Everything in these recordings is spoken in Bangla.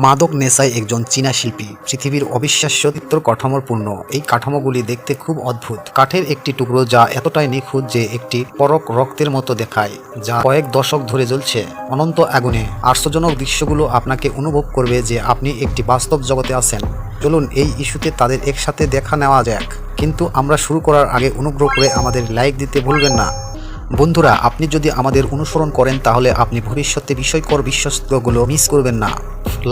মাদক নেশায় একজন চীনা শিল্পী পৃথিবীর অবিশ্বাস্য চিত্র কাঠামোর পূর্ণ। এই কাঠামোগুলি দেখতে খুব অদ্ভুত। কাঠের একটি টুকরো যা এতটাই নিখুঁত যে একটি পরক রক্তের মতো দেখায়, যা কয়েক দশক ধরে জ্বলছে অনন্ত আগুনে। আশ্চর্যজনক দৃশ্যগুলো আপনাকে অনুভব করবে যে আপনি একটি বাস্তব জগতে আছেন। চলুন এই ইস্যুতে তাদের একসাথে দেখা নেওয়া যাক। কিন্তু আমরা শুরু করার আগে অনুগ্রহ করে আমাদের লাইক দিতে ভুলবেন না। বন্ধুরা, আপনি যদি আমাদের অনুসরণ করেন তাহলে আপনি ভবিষ্যতে বিষয়কর বিশ্বস্তগুলো মিস করবেন না।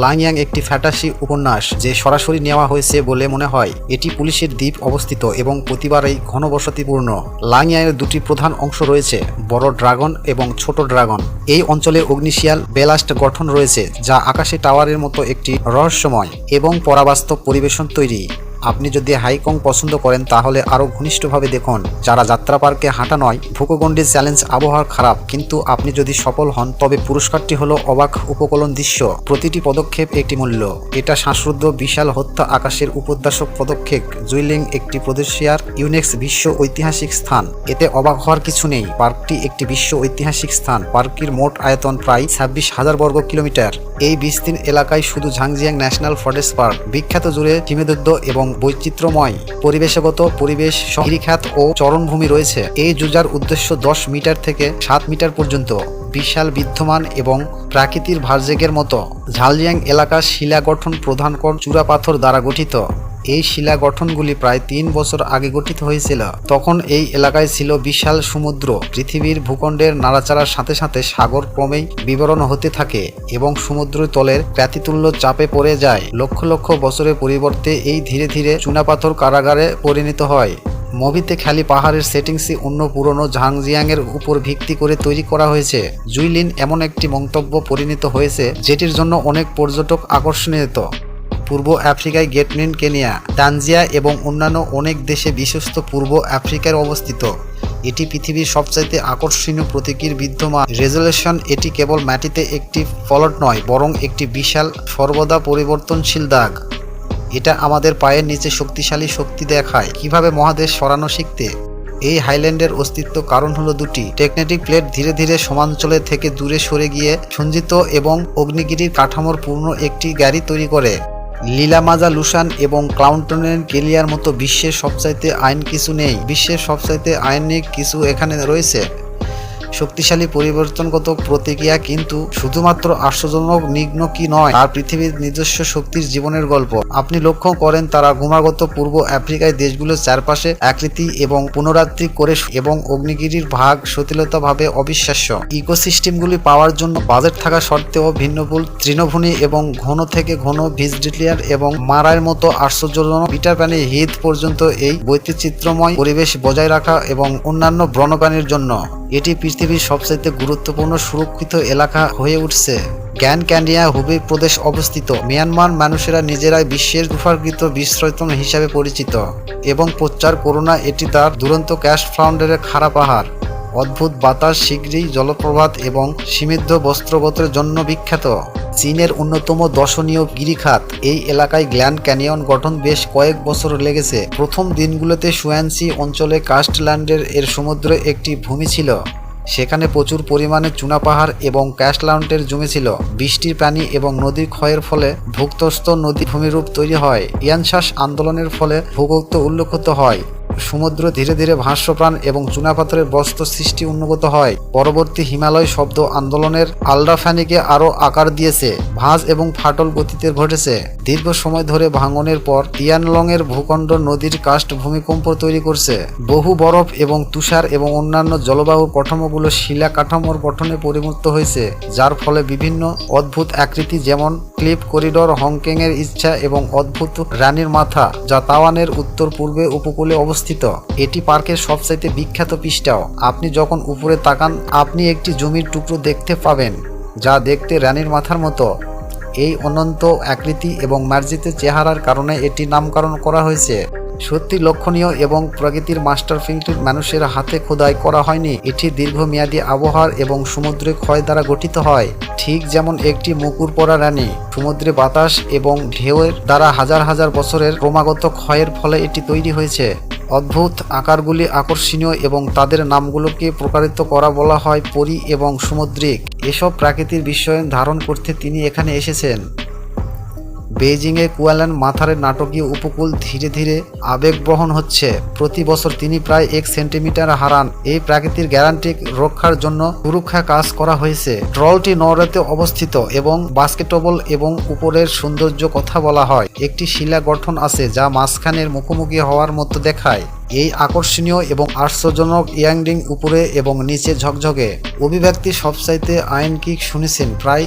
লাংয়াং একটি ফ্যান্টাসি উপন্যাস যে সরাসরি নেওয়া হয়েছে বলে মনে হয়। এটি পুলিশের দ্বীপ অবস্থিত এবং প্রতিবারই ঘনবসতিপূর্ণ। লাংয়াংয়ের দুটি প্রধান অংশ রয়েছে, বড় ড্রাগন এবং ছোট ড্রাগন। এই অঞ্চলে অগ্নিশিয়াল বেলাস্ট গঠন রয়েছে যা আকাশে টাওয়ারের মতো একটি রহস্যময় এবং পরাবাস্তব পরিবেশন তৈরি। আপনি যদি হাইকং পছন্দ করেন তাহলে আরও ঘনিষ্ঠভাবে দেখুন। যারা যাত্রা পার্কে হাঁটা নয়, ভূকগণ্ডি চ্যালেঞ্জ আবহাওয়া খারাপ, কিন্তু আপনি যদি সফল হন তবে পুরস্কারটি হলো অবাক উপকূলন দৃশ্য। প্রতিটি পদক্ষেপ একটি মূল্য। এটা শ্বাসরুদ্ধ বিশাল হত্যা আকাশের উপদ্যাশক পদক্ষেপ। জুইলিং একটি প্রদেশিয়ার ইউনেক্স বিশ্ব ঐতিহাসিক স্থান। এতে অবাক হওয়ার কিছু নেই। পার্কটি একটি বিশ্ব ঐতিহাসিক স্থান। পার্কটির মোট আয়তন প্রায় 26,000 বর্গ কিলোমিটার। এই বিস্তীর্ণ এলাকায় শুধু ঝাংজিয়াং ন্যাশনাল ফরেস্ট পার্ক বিখ্যাত, জুড়ে সীমাবদ্ধ এবং বৈচিত্র্যময় পরিবেশগত পরিবেশ, গিরিখাত ও চরণভূমি রয়েছে। এই জুজার উদ্দেশ্য 10 মিটার থেকে 7 মিটার পর্যন্ত বিশাল বিদ্যমান এবং প্রাকৃতিক ভার্জেগের মতো। ঝালজিয়াং এলাকা শিলা গঠন প্রধান চূড়া পাথর দ্বারা গঠিত। এই শিলা গঠনগুলি প্রায় 3 বছর আগে গঠিত হয়েছিল। তখন এই এলাকায় ছিল বিশাল সমুদ্র। পৃথিবীর ভূখণ্ডের নাড়াচাড়ার সাথে সাথে সাগর ক্রমেই বিবরণ হতে থাকে এবং সমুদ্র তলের প্রাতিতুল্য চাপে পড়ে যায়। লক্ষ লক্ষ বছরের পরিবর্তে এই ধীরে ধীরে চুনাপাথর কারাগারে পরিণত হয়। মুভিতে খালি পাহাড়ের সেটিংসই অন্য পুরনো ঝাংজিয়াংয়ের উপর ভিত্তি করে তৈরি করা হয়েছে। জুইলিন এমন একটি মন্তব্য পরিণত হয়েছে যেটির জন্য অনেক পর্যটক আকর্ষণীয়। পূর্ব আফ্রিকায় গেটনিন, কেনিয়া, তানজিয়া এবং অন্যান্য অনেক দেশে বিশ্বস্ত পূর্ব আফ্রিকায় অবস্থিত। এটি পৃথিবীর সবচাইতে আকর্ষণীয় প্রতীকীর বিদ্যমান রেজলিউশন। এটি কেবল মাটিতে একটি ফলট নয়, বরং একটি বিশাল সর্বদা পরিবর্তনশীল দাগ। এটা আমাদের পায়ের নিচে শক্তিশালী শক্তি দেখায় কিভাবে মহাদেশ সরানো শিখতে। এই হাইল্যান্ডের অস্তিত্ব কারণ হলো দুটি টেকটনিক প্লেট ধীরে ধীরে সমাঞ্চলে থেকে দূরে সরে গিয়ে সঞ্চিত এবং অগ্নিগিরির কাঠামোর পূর্ণ একটি গাড়ি তৈরি করে। লিলামাজা, লুসান এবং ক্লাউন্টনের কেলিয়ার মতো বিশ্বের সবচাইতে আইন কিছু নেই। বিশ্বের সবচাইতে আইনিক কিছু এখানে রয়েছে। শক্তিশালী পরিবর্তনগত প্রতিক্রিয়া, কিন্তু শুধুমাত্র আশ্চর্যজনক নিগ্ন কি নয়, আর পৃথিবীর নিজস্ব শক্তির জীবনের গল্প। আপনি লক্ষ্য করেন তারা ক্রমাগত পূর্ব আফ্রিকায় দেশগুলোর চারপাশে আকৃতি এবং পুনরাবৃত্তি করে এবং অগ্নিগিরির ভাগ সতিলতাভাবে অবিশ্বাস্য। ইকোসিস্টেমগুলি পাওয়ার জন্য বাজেট থাকা সত্ত্বেও ভিন্নভূল তৃণভূমি এবং ঘন থেকে ঘন ভিজডিলিয়ার এবং মারার মতো আশ্চর্যজনক পিটার প্যানি হ্রদ পর্যন্ত এই বৈচিত্র্যময় পরিবেশ বজায় রাখা এবং অন্যান্য বন্যপ্রাণীর জন্য এটি পৃথিবীর সবচেয়ে গুরুত্বপূর্ণ সুরক্ষিত এলাকা হয়ে উঠছে। গ্র্যান্ড ক্যানিয়ন হুবেই প্রদেশ অবস্থিত। মিয়ানমার মানুষেরা নিজেরাই বিশ্বের তুষারকৃত বিশ্রয়তন হিসাবে পরিচিত এবং প্রচার করোনা এটি তার দুরন্ত ক্যাশ ফাউন্ডের খাড়া পাহাড়, অদ্ভুত বাতাস, শীঘ্রই জলপ্রপাত এবং সমৃদ্ধ বস্ত্রগতের জন্য বিখ্যাত। চীনের অন্যতম দর্শনীয় গিরিখাত। এই এলাকায় গ্র্যান্ড ক্যানিয়ন গঠন বেশ কয়েক বছর লেগেছে। প্রথম দিনগুলোতে সুয়ানসি অঞ্চলে কাস্টল্যান্ডের এর সমুদ্রে একটি ভূমি ছিল। সেখানে প্রচুর পরিমাণে চুনা পাহাড় এবং কাস্টল্যান্ডের জমি ছিল। বৃষ্টির পানি এবং নদীর ক্ষয়ের ফলে ভূগর্ভস্থ নদী ভূমিরূপ তৈরি হয়। ইয়ানশাস আন্দোলনের ফলে ভূগর্ভ উল্লেখিত হয়। সমুদ্র ধীরে ধীরে ভাষ্যপ্রাণ এবং চুনাপাথরের বস্ত্র সৃষ্টি উন্নত হয়। পরবর্তী হিমালয় শব্দ আন্দোলনের আলডাফানিকে আরও আকার দিয়েছে। ভাঁজ এবং ফাটল গতিতে ঘটেছে। দীর্ঘ সময় ধরে ভাঙনের পর তিয়ানলংয়ের ভূখণ্ড নদীর কাস্ট ভূমিকম্প তৈরি করছে। বহু বরফ এবং তুষার এবং অন্যান্য জলবায়ু কাঠামোগুলো শিলা কাঠামোর গঠনে পরিণত হয়েছে, যার ফলে বিভিন্ন অদ্ভুত আকৃতি যেমন ক্লিফ করিডর, হংকংয়ের ইচ্ছা এবং অদ্ভুত রানীর মাথা, যা তাওয়ানের উত্তর পূর্বে উপকূলে অবস্থিত। এটি পার্কের সবচাইতে বিখ্যাত পৃষ্ঠাও। আপনি যখন উপরে তাকান আপনি একটি জমির টুকরো দেখতে পাবেন যা দেখতে রানীর মাথার মতো। এই অনন্ত আকৃতি এবং মার্জিত চেহারার কারণে এটি নামকরণ করা হয়েছে। সত্যি লক্ষণীয় এবং প্রকৃতির মাস্টারপিসটি মানুষের হাতে খোদাই করা হয়নি। এটি দীর্ঘমেয়াদী আবহাওয়ার এবং সমুদ্রের ক্ষয় দ্বারা গঠিত হয়, ঠিক যেমন একটি মুকুর পরা রানী। সমুদ্রে বাতাস এবং ঢেউয়ের দ্বারা হাজার হাজার বছরের ক্রমাগত ক্ষয়ের ফলে এটি তৈরি হয়েছে। অদ্ভুত আকারগুলি আকর্ষণীয় এবং তাদের নামগুলোকে প্রকারিত করা বলা হয় পরী এবং সামুদ্রিক। এসব প্রাকৃতিক বিস্ময় ধারণ করতে তিনি এখানে এসেছেন। বেইজিংয়ে কুয়ালান মাথারের নাটকীয় উপকূল ধীরে ধীরে আবেগবহন হচ্ছে। প্রতি বছর তিনি প্রায় 1 সেন্টিমিটার হারান। এই প্রাকৃতিক গ্যারান্টি রক্ষার জন্য সুরক্ষা কাজ করা হয়েছে। ট্রলটি নরওয়েতে অবস্থিত এবং বাস্কেটবল এবং উপরের সৌন্দর্য কথা বলা হয়। একটি শিলা গঠন আছে যা মাঝখানের মুখোমুখি হওয়ার মতো দেখায়। এই আকর্ষণীয় এবং আশ্চর্যজনক ইয়াংডিং উপরে এবং নিচে ঝকঝকে। অভিব্যক্তি সবচাইতে আইনকিক শুনেছেন প্রায়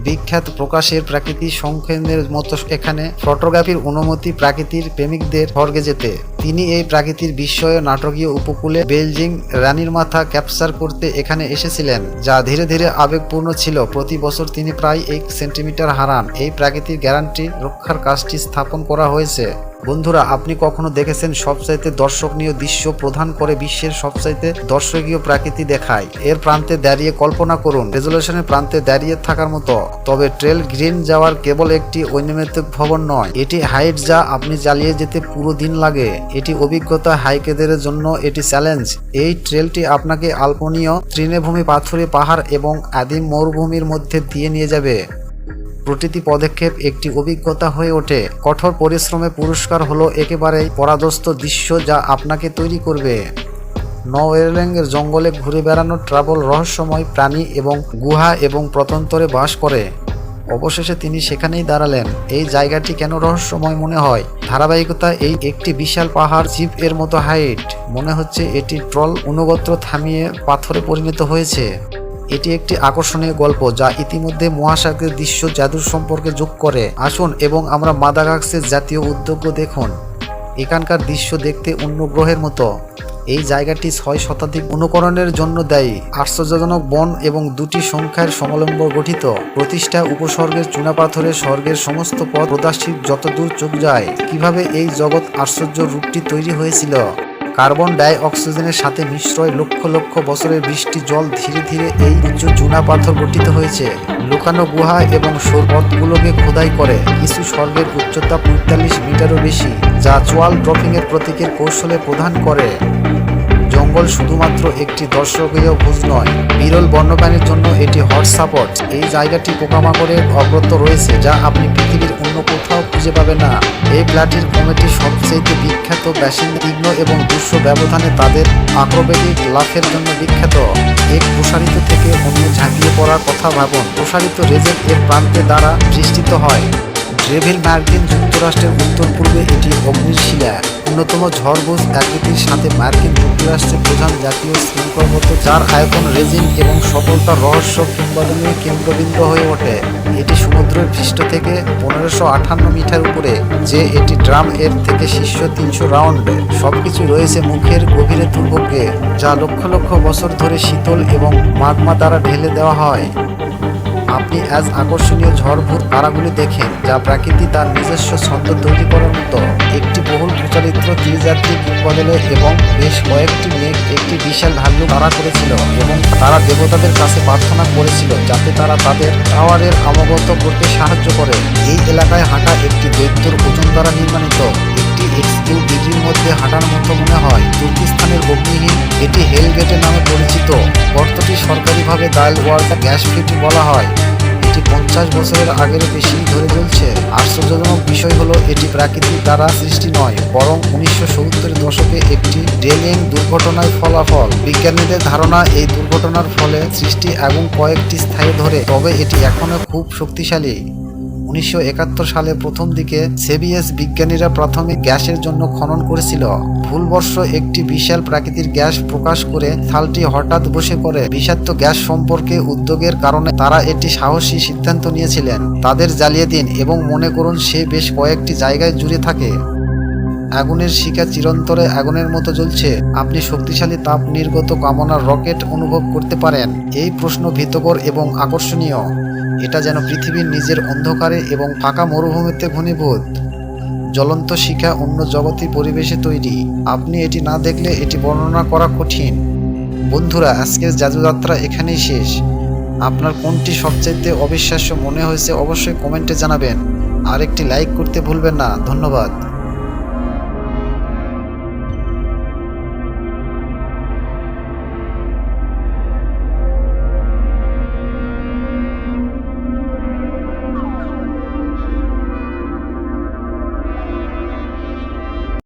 বিখ্যাত প্রকাশের প্রাকৃতিক সংখ্যানের মতো এখানে ফটোগ্রাফির অনুমতি প্রাকৃতির প্রেমিকদের স্বর্গে যেতে। তিনি এই প্রাকৃতির বিস্ময় নাটকীয় উপকূলে বেইজিং রানীর মাথা ক্যাপচার করতে এখানে এসেছিলেন, যা ধীরে ধীরে আবেগপূর্ণ ছিল। প্রতি বছর তিনি প্রায় 1 সেন্টিমিটার হারান। এই প্রাকৃতিক গ্যারান্টি রক্ষার কাজটি স্থাপন করা হয়েছে। বন্ধুরা, আপনি কখনো দেখেছেন সবচাইতে দর্শনীয় দৃশ্য প্রদান করে বিশ্বের সবচাইতে দর্শকীয় প্রাকৃতি দেখায়? এর প্রান্তে দাঁড়িয়ে কল্পনা করুন, রেজলিউশনের প্রান্তে দাঁড়িয়ে থাকার মতো। তবে ট্রেল গ্রিন যাওয়ার কেবল একটি ঐনিমিত্তিক ভবন নয়, এটি হাইট যা আপনি চালিয়ে যেতে পুরো দিন লাগে। এটি অভিজ্ঞতা হাইকেদের জন্য এটি চ্যালেঞ্জ। এই ট্রেলটি আপনাকে আল্পনীয় তৃণভূমি, পাথুরে পাহাড় এবং আদিম মরুভূমির মধ্যে দিয়ে নিয়ে যাবে। প্রতিটি পদক্ষেপ একটি অভিজ্ঞতা হয়ে ওঠে। কঠোর পরিশ্রমে পুরস্কার হলো একেবারেই পরাদস্ত দৃশ্য যা আপনাকে তৈরি করবে। নরওয়ের জঙ্গলে ঘুরে বেড়ানোর ট্রাভেল রহস্যময় প্রাণী এবং গুহা এবং প্রত্যন্তরে বাস করে। অবশেষে তিনি সেখানেই দাঁড়ালেন। এই জায়গাটি কেন রহস্যময় মনে হয়? ধারাবাহিকতা, এই একটি বিশাল পাহাড় জিপ এর মতো হাইট। মনে হচ্ছে এটি ট্রল অনুগত্র থামিয়ে পাথরে পরিণত হয়েছে। এটি একটি আকর্ষণীয় গল্প যা ইতিমধ্যে মহাসাগরের দৃশ্য জাদুর সম্পর্কে যোগ করে। আসুন এবং আমরা মাদাগাস্কারের জাতীয় উদ্যোগ দেখুন। এখানকার দৃশ্য দেখতে অন্য গ্রহের মতো। এই জায়গাটি 6 শতাধিক অনুকরণের জন্য দায়ী। আশ্চর্যজনক বন এবং 2টি সংখ্যার সমলম্ব গঠিত প্রতিষ্ঠা উপসর্গের চুনাপাথরের স্বর্গের সমস্ত পথ প্রদর্শিত যতদূর চোখ যায়। কিভাবে এই জগৎ আশ্চর্য রূপটি তৈরি হয়েছিল? কার্বন ডাই অক্সিজেনের সাথে মিশ্রয় লক্ষ লক্ষ বছরের বৃষ্টি জল ধীরে ধীরে এই উচ্চ চুনা পাথর গঠিত হয়েছে। লুকানো গুহা এবং সৈকতগুলোকে খোদাই করে। কিছু স্বর্গের উচ্চতা 45 মিটারও বেশি, যা ওয়াল ড্রপিংয়ের প্রতীকের কৌশলে প্রদান করে। জঙ্গল শুধুমাত্র একটি দর্শকীয় ভোজ নয়, বিরল বন্যপ্রাণীর জন্য এটি হটস্পট। এই জায়গাটি পোকামাকড়ের অগ্রত রয়েছে যা আপনি পৃথিবীর অন্য কোথাও খুঁজে পাবেন না। এই প্লাটির কমিটি সবচেয়ে বিখ্যাত বাসিন্দা তীক্ষ্ণ এবং দুঃস্ব ব্যবধানে তাদের আক্রোবেটিক লাফের জন্য বিখ্যাত। এক প্রসারিত থেকে অন্য ঝাঁপিয়ে পড়ার কথা ভাবুন। প্রসারিত রেজেল এর প্রান্তে দ্বারা সৃষ্টিত হয়। ড্রেভিল মার্কিন যুক্তরাষ্ট্রের উত্তর পূর্বে এটি অগ্নির শিলা। অন্যতম ঝড়বুজ আকৃতির সাথে মার্কিন যুক্তরাষ্ট্রের প্রধান জাতীয় শৃঙ্খলবদ্ধ, যার আয়তন রেজিন এবং সফলতার রহস্য কিংবদন্তির কেন্দ্রবিন্দু হয়ে ওঠে। এটি সমুদ্রের পৃষ্ঠ থেকে 1558 মিটার উপরে, যে এটি ড্রাম এর থেকে শীর্ষ 300 রাউন্ড। সবকিছু রয়েছে মুখের গভীরে দুর্ভোগে, যা লক্ষ লক্ষ বছর ধরে শীতল এবং মাগমা দ্বারা ঢেলে দেওয়া হয়। আপনি আজ আকর্ষণীয় ঝড়ভূত তারাগুলি দেখেন, যা প্রকৃতি তার নিজস্ব ছন্দ তৈরি করার মতো। একটি বহুল প্রচারিত ত্রিযাত্রী কিংবদলে এবং বেশ কয়েকটি মেঘ একটি বিশাল ভাল্লুক তাড়া করেছিল এবং তারা দেবতাদের কাছে প্রার্থনা করেছিল যাতে তারা তাদের টাওয়ারের আমগত করতে সাহায্য করে। এই এলাকায় হাঁটা একটি দৈত্যর ওজন দ্বারা নির্মাণিত। একটি এক্সকিউ ডিগ্রির মধ্যে হাঁটার মতো মনে হয়। তুর্কিস্তানের অগ্নিহীন এটি হেলগেটে নামে পরিচিত। গর্তটি সরকারিভাবে ডায়াল ওয়ার্ল্ড গ্যাস ফিট বলা হয়। এটি 50 বছরের আগেরও বেশি ধরে চলছে। আশ্চর্যজনক বিষয় হলো এটি প্রাকৃতিক দ্বারা সৃষ্টি নয়, বরং 1970-এর দশকে একটি ড্রেলিং দুর্ঘটনার ফলাফল। বিজ্ঞানীদের ধারণা এই দুর্ঘটনার ফলে সৃষ্টি আগুন কয়েকটি স্থায়ী ধরে, তবে এটি এখনও খুব শক্তিশালী। 1971 সালে প্রথম দিকে সেবিএস বিজ্ঞানীরা প্রাথমিক গ্যাসের জন্য খনন করেছিল। ভুলবশত একটি বিশাল প্রাকৃতিক গ্যাস প্রকাশ করে খালটি হঠাৎ বসে পড়ে। বিষাক্ত গ্যাস সম্পর্কে উদ্বেগের কারণে তারা একটি সাহসী সিদ্ধান্ত নিয়েছিলেন। তাদের জ্বালিয়ে দিন এবং মনে করুন সে বেশ কয়েকটি জায়গায় জুড়ে থাকে। আগুনের শিখা চিরন্তরে আগুনের মতো জ্বলছে। আপনি শক্তিশালী তাপ নির্গত কামনার রকেট অনুভব করতে পারেন। এই প্রশ্ন ভীতকর এবং আকর্ষণীয়। এটা যেন পৃথিবীর নিজের অন্ধকারে এবং ফাঁকা মরুভূমিতে ঘনীভূত। জ্বলন্ত শিখা অন্য জগতের পরিবেশে তৈরি। আপনি এটি না দেখলে এটি বর্ণনা করা কঠিন। বন্ধুরা, আজকের জাদুযাত্রা এখানেই শেষ। আপনার কোনটি সবচেয়ে অবিশ্বাস্য মনে হয়েছে অবশ্যই কমেন্টে জানাবেন। আর একটি লাইক করতে ভুলবেন না। ধন্যবাদ।